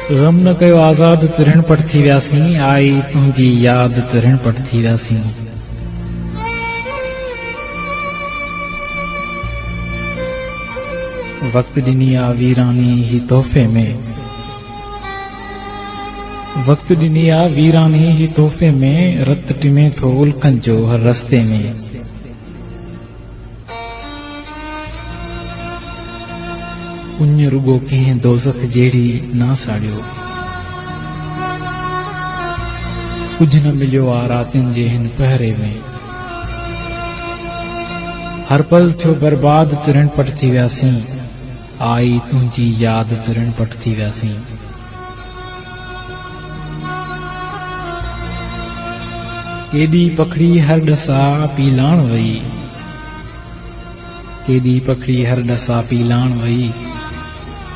गम न कयो आज़ाद त ऋण पट थी वियासीं, आई तुंहिंजी याद त ऋण पट थी वियासीं। वक्त ॾिनी आ वीरानी ही तोहफ़े में, वक्त ॾिनी आ वीरानी ही तोहफ़े में, रत टिमे थो उल्कनि जो हर रस्ते में। उञ रुगो कंहिं दोज़ख जहिड़ी ना साड़ियो, कुझ न मिलियो आ रातियुनि जे हिन पहरे में। हर पल थियो बर्बाद त ऋण पट थी वियासीं, आई तुंहिंजी याद त ऋण पट थी वियासीं। केॾी पखड़ी हर ॾसा पी लाण वई, केॾी पखड़ी हर ॾसा पी लाण वई,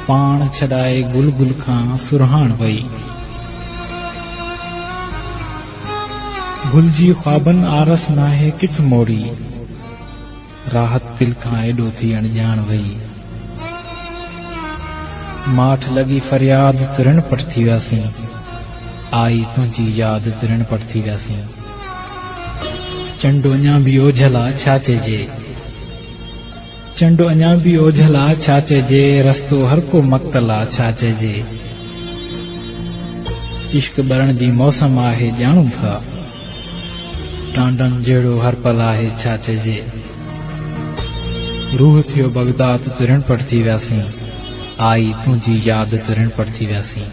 पाण छॾाए गुल गुल खां सुरहाण वई। गुल जी ख्वाबनि आरस नाहे किथ मोड़ी, राहत दिल खां एॾो थी अणॼाण वई। माठ लॻी फरियाद त ऋण पट थी वियासीं, आई तुंहिंजी याद त ऋण पट थी वियासीं। चंड अञा बि ओझल आ छा चइजे, चंड अञा बि ओझल आ छा चइजे, रस्तो हर को मक़तल आ छा चइजे। इश्क ॿरण जी मौसम आहे ॼाणूं था, टांडन जहिड़ो हर पल आहे छा चइजे। रूह थियो बगदाद त ऋण पट थी वियासीं, आई तुंहिंजी याद त ऋण पट थी वियासीं।